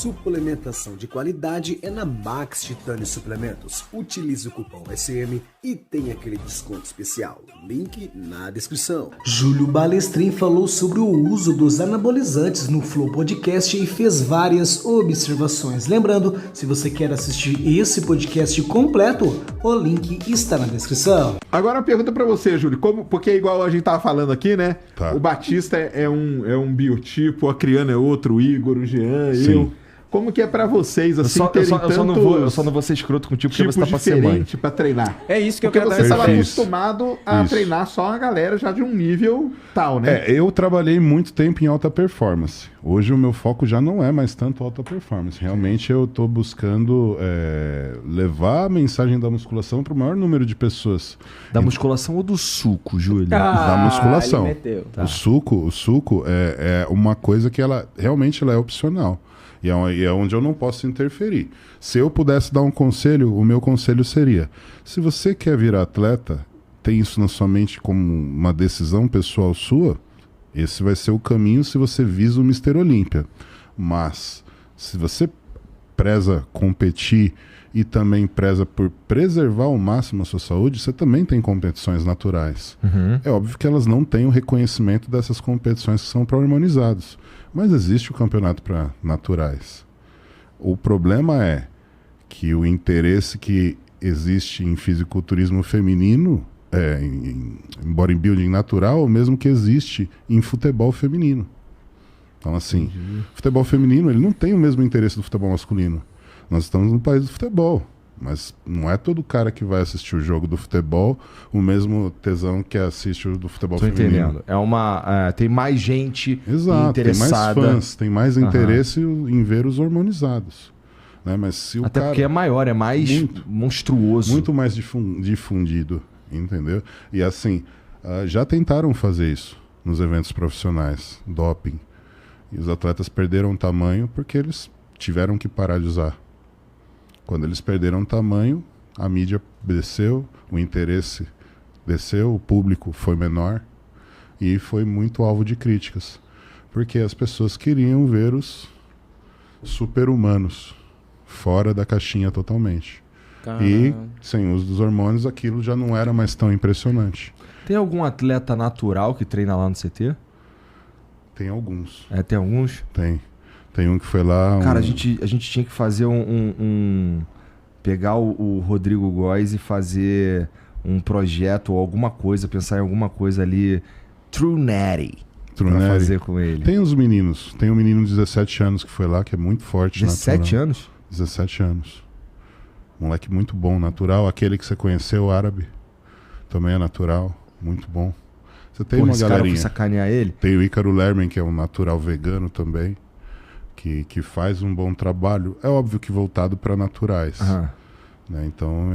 Suplementação de qualidade é na Max Titânio Suplementos. Utilize o cupom SM e tem aquele desconto especial. Link na descrição. Júlio Balestrin falou sobre o uso dos anabolizantes no Flow Podcast e fez várias observações. Lembrando, se você quer assistir esse podcast completo, o link está na descrição. Agora uma pergunta pra você, Júlio, porque igual a gente tava falando aqui, né? Tá. O Batista é um biotipo, a Criana é outro, o Igor, o Jean, Sim. eu. Como que é pra vocês, assim, eu só não vou ser escroto contigo porque tipos você tá pra ser mãe. diferentes pra treinar? É isso que Porque eu quero você dar estava Isso. acostumado a Isso. treinar só a galera já de um nível tal, né? Eu trabalhei muito tempo em alta performance. Hoje o meu foco já não é mais tanto alta performance. Realmente eu estou buscando levar a mensagem da musculação para o maior número de pessoas. Da musculação ou do suco, Júlio? Da musculação. Ele meteu. O suco é uma coisa que ela realmente ela é opcional. E é onde eu não posso interferir. Se eu pudesse dar um conselho, o meu conselho seria: se você quer virar atleta, tem isso na sua mente como uma decisão pessoal sua, esse vai ser o caminho se você visa o Mr. Olímpia. Mas, se você preza competir e também preza por preservar ao máximo a sua saúde, você também tem competições naturais. É óbvio que elas não têm o reconhecimento dessas competições que são para hormonizados. Mas existe o campeonato para naturais. O problema é que o interesse que existe em fisiculturismo feminino, em bodybuilding natural, é o mesmo que existe em futebol feminino. Então, assim, futebol feminino ele não tem o mesmo interesse do futebol masculino. Nós estamos no país do futebol, mas não é todo cara que vai assistir o jogo do futebol o mesmo tesão que assiste o do futebol Tô feminino. entendendo. Tem mais gente Exato, interessada. tem mais fãs, tem mais interesse em ver os hormonizados. Né? Mas se o Até cara, porque é maior, é mais monstruoso. muito mais difundido, entendeu? E assim, já tentaram fazer isso nos eventos profissionais, doping. E os atletas perderam tamanho porque eles tiveram que parar de usar. Quando eles perderam tamanho, a mídia desceu, o interesse desceu, o público foi menor e foi muito alvo de críticas. Porque as pessoas queriam ver os super-humanos fora da caixinha totalmente. E sem uso dos hormônios, aquilo já não era mais tão impressionante. Tem algum atleta natural que treina lá no CT? Tem alguns. Tem alguns? Tem um que foi lá... Cara, a gente tinha que fazer pegar o Rodrigo Góes e fazer um projeto ou alguma coisa, pensar em alguma coisa ali, True Natty, pra fazer com ele. Tem uns meninos. Tem um menino de 17 anos que foi lá, que é muito forte. 17 natural. anos? 17 anos. Moleque muito bom, natural. Aquele que você conheceu, o árabe, também é natural, muito bom. Você tem uma esse cara galerinha. foi sacanear ele? Tem o Ícaro Lerman, que é um natural vegano também, que faz um bom trabalho. É óbvio que voltado para naturais. Né? Então,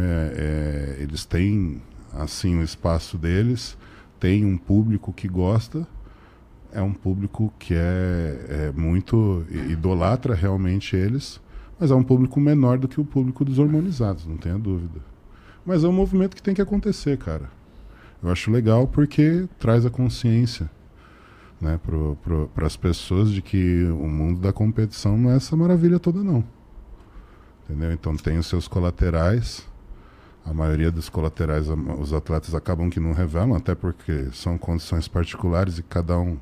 eles têm assim o espaço deles, tem um público que gosta, é um público que é muito idolatra realmente eles, mas é um público menor do que o público dos hormonizados, não tenha dúvida. Mas é um movimento que tem que acontecer, cara. Eu acho legal porque traz a consciência, né, para as pessoas de que o mundo da competição não é essa maravilha toda, não. Entendeu? Então tem os seus colaterais. A maioria dos colaterais os atletas acabam que não revelam, até porque são condições particulares e cada um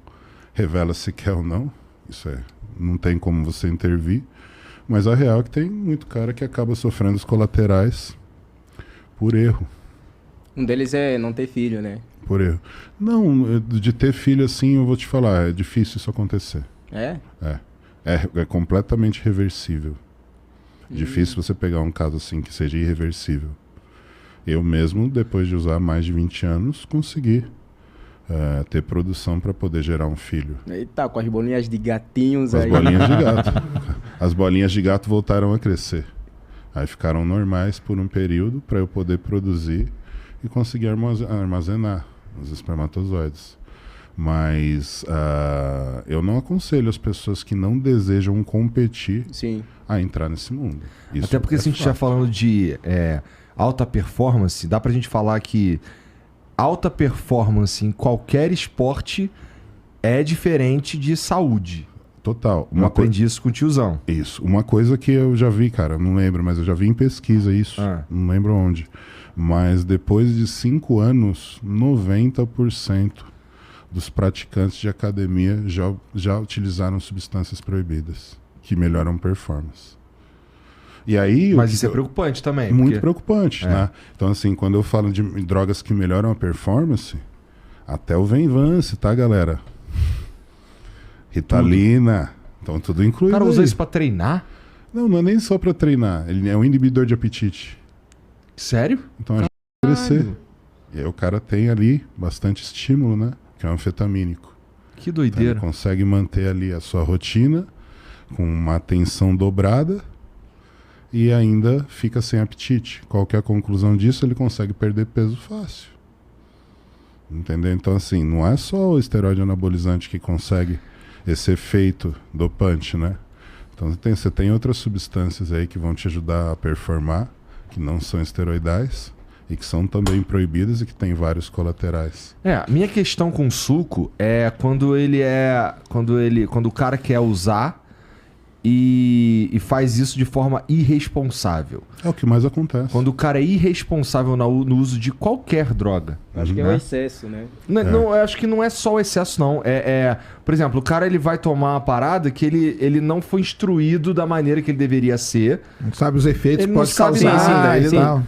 revela se quer ou não. Isso não tem como você intervir. Mas a real é que tem muito cara que acaba sofrendo os colaterais por erro. Um deles é não ter filho, né? Por erro. Não, de ter filho assim, eu vou te falar, é difícil isso acontecer. É? É completamente reversível. Difícil você pegar um caso assim que seja irreversível. Eu mesmo, depois de usar mais de 20 anos, consegui ter produção para poder gerar um filho. Eita, com as bolinhas de gatinhos As aí. bolinhas de gato. As bolinhas de gato voltaram a crescer. Aí ficaram normais por um período para eu poder produzir e conseguir armazenar os espermatozoides. Mas eu não aconselho as pessoas que não desejam competir a entrar nesse mundo. Isso até porque se a gente estiver falando de alta performance, dá pra gente falar que alta performance em qualquer esporte é diferente de saúde. Total. Eu aprendi isso com o tiozão. Isso. Uma coisa que eu já vi, cara, não lembro, mas eu já vi em pesquisa isso. Não lembro onde. Mas depois de 5 anos, 90% dos praticantes de academia já utilizaram substâncias proibidas, que melhoram performance. E aí, Mas isso é preocupante também. Muito preocupante, né? Então, assim, quando eu falo de drogas que melhoram a performance, até o Venvance, tá, galera? Ritalina. Então, tudo incluído. O cara usa aí. isso pra treinar? Não é nem só pra treinar. Ele é um inibidor de apetite. Sério? Então, a gente crescer. E aí o cara tem ali bastante estímulo, né? Que é um anfetamínico. Que Então, ele doideira. consegue manter ali a sua rotina com uma atenção dobrada e ainda fica sem apetite. Qual que é a conclusão disso? Ele consegue perder peso fácil. Entendeu? Então, assim, não é só o esteroide anabolizante que consegue esse efeito dopante, né? Então, você tem outras substâncias aí que vão te ajudar a performar, que não são esteroidais e que são também proibidas e que tem vários colaterais. A minha questão com suco é quando o cara quer usar e faz isso de forma irresponsável. É o que mais acontece. Quando o cara é irresponsável no uso de qualquer droga. Acho que é o excesso, né? Não, eu acho que não é só o excesso, não. Por exemplo, o cara ele vai tomar uma parada que ele não foi instruído da maneira que ele deveria ser. Não sabe os efeitos, Ele pode não sabe causar nem, e sim. tal.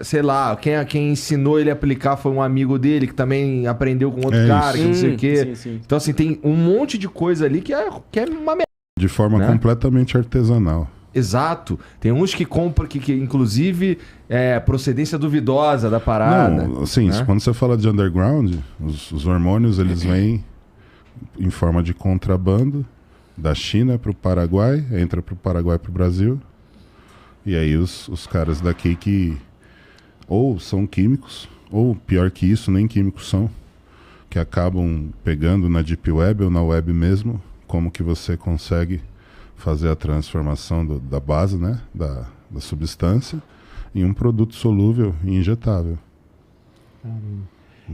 Sei lá, quem ensinou ele a aplicar foi um amigo dele que também aprendeu com outro cara, que não sei o quê. Sim. Então, assim, tem um monte de coisa ali que é uma merda. De forma né? completamente artesanal. Exato. Tem uns que compram que inclusive, procedência duvidosa da parada. Não, assim, né? quando você fala de underground, os hormônios, eles vêm em forma de contrabando da China para o Paraguai, entra para o Paraguai para o Brasil. E aí os caras daqui que ou são químicos, ou pior que isso, nem químicos são, que acabam pegando na Deep Web ou na web mesmo, como que você consegue fazer a transformação da base, né, da substância, em um produto solúvel e injetável.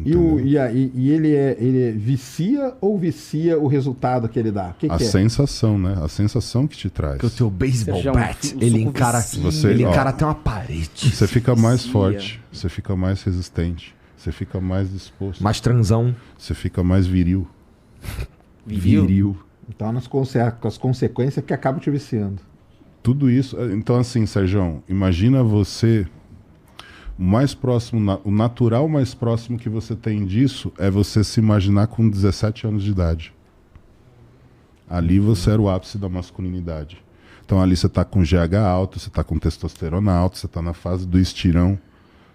E ele vicia ou vicia o resultado que ele dá? O que A que é? sensação, né? A sensação que te traz. Porque o teu baseball Já bat, um ele suco encara, vicia. ele Ó, encara até uma parede. Você fica mais vicia. forte, você fica mais resistente, você fica mais disposto, Mais transão. você fica mais viril. Viril? Então, com as consequências que acabam te viciando. Tudo isso. Então, assim, Sérgio, imagina você. O mais próximo, o natural mais próximo que você tem disso é você se imaginar com 17 anos de idade. Ali você era o ápice da masculinidade. Então ali você está com GH alto, você está com testosterona alta, você está na fase do estirão,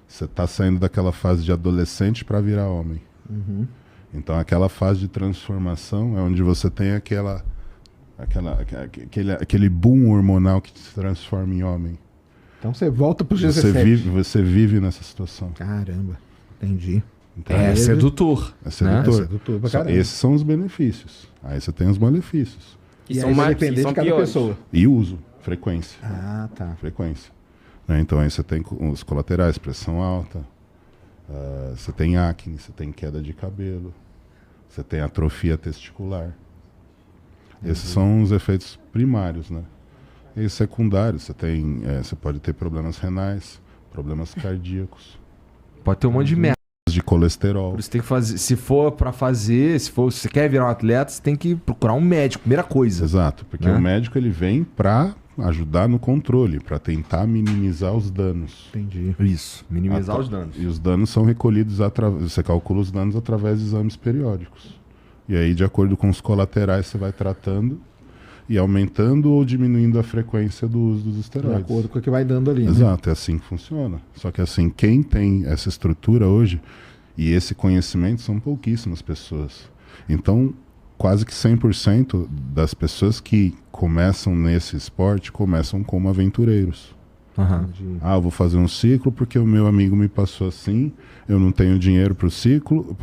você está saindo daquela fase de adolescente para virar homem. Então aquela fase de transformação é onde você tem aquele boom hormonal que te transforma em homem. Então você volta para os Você 17. vive nessa situação. Caramba, entendi. Então, É sedutor. é sedutor. É sedutor pra Só caramba. esses são os benefícios. Aí você tem os malefícios. Que E são aí vai mais depender que são de cada piores. pessoa. E uso, frequência. Ah, tá. Frequência. Né? Então aí você tem os colaterais, pressão alta, você tem acne, você tem queda de cabelo, você tem atrofia testicular. Esses são os efeitos primários, né? E secundários, você pode ter problemas renais, problemas cardíacos, Pode ter um monte de merda. de colesterol. Por isso tem que fazer. Se você quer virar um atleta, você tem que procurar um médico, primeira coisa. Exato, porque Né? o médico ele vem para ajudar no controle, para tentar minimizar os danos. Entendi. Isso. Minimizar Ah, tá. os danos. E os danos são recolhidos você calcula os danos através de exames periódicos. E aí, de acordo com os colaterais, você vai tratando e aumentando ou diminuindo a frequência do uso dos De esteroides. acordo com o que vai dando ali. Né? Exato, é assim que funciona. Só que assim, quem tem essa estrutura hoje e esse conhecimento são pouquíssimas pessoas. Então, quase que 100% das pessoas que começam nesse esporte começam como aventureiros. Aham. Entendi. Ah, eu vou fazer um ciclo porque o meu amigo me passou assim, eu não tenho dinheiro para o ciclo,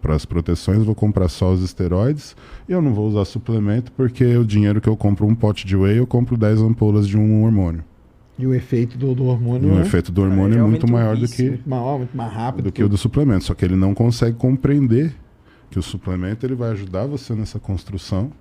para as proteções, vou comprar só os esteroides, e eu não vou usar suplemento porque o dinheiro que eu compro um pote de whey, eu compro 10 ampolas de um hormônio. E o efeito do hormônio E o né? efeito do hormônio é muito realmente um maior do vício. que, muito maior, muito mais rápido. do que o do suplemento, só que ele não consegue compreender que o suplemento ele vai ajudar você nessa construção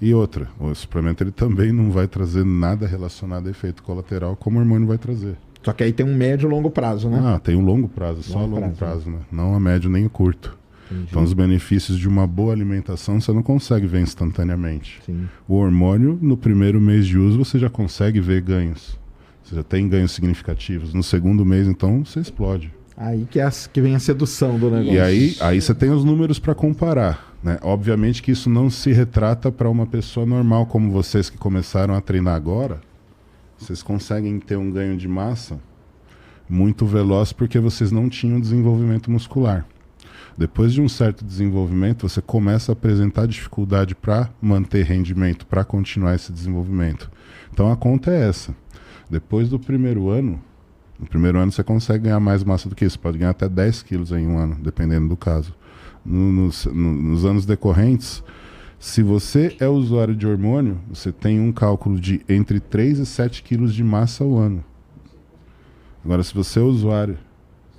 E outra, o suplemento ele também não vai trazer nada relacionado a efeito colateral como o hormônio vai trazer. Só que aí tem um médio e longo prazo, né? Ah, tem um longo prazo, só a longo prazo, né? Não a médio nem o curto. Entendi. Então os benefícios de uma boa alimentação você não consegue ver instantaneamente. Sim. O hormônio, no primeiro mês de uso, você já consegue ver ganhos. Você já tem ganhos significativos. No segundo mês, então, você explode. Aí que vem a sedução do negócio. E aí você tem os números para comparar, né? Obviamente que isso não se retrata para uma pessoa normal como vocês que começaram a treinar agora. Vocês conseguem ter um ganho de massa muito veloz porque vocês não tinham desenvolvimento muscular. Depois de um certo desenvolvimento, você começa a apresentar dificuldade para manter rendimento, para continuar esse desenvolvimento. Então a conta é essa. Depois do primeiro ano, no primeiro ano você consegue ganhar mais massa do que isso. Pode ganhar até 10 quilos em um ano, dependendo do caso. Nos anos decorrentes, se você é usuário de hormônio, você tem um cálculo de entre 3 e 7 quilos de massa ao ano. Agora, se você é usuário,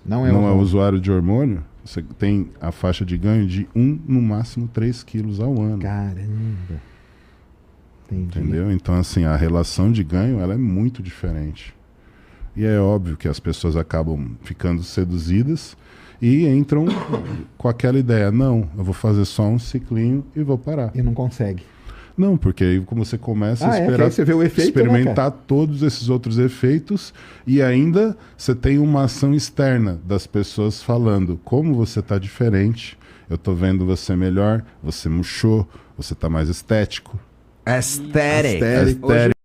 não é usuário de hormônio, você tem a faixa de ganho de 1, no máximo 3 quilos ao ano. Caramba. Entendi. Entendeu? Então, assim, a relação de ganho ela é muito diferente. E é óbvio que as pessoas acabam ficando seduzidas e entram com aquela ideia, não, eu vou fazer só um ciclinho e vou parar. E não consegue. Não, porque aí como você começa a que aí você vê o efeito, experimentar todos esses outros efeitos e ainda você tem uma ação externa das pessoas falando como você está diferente, eu tô vendo você melhor, você murchou, você tá mais estético. Aesthetic. Aesthetic.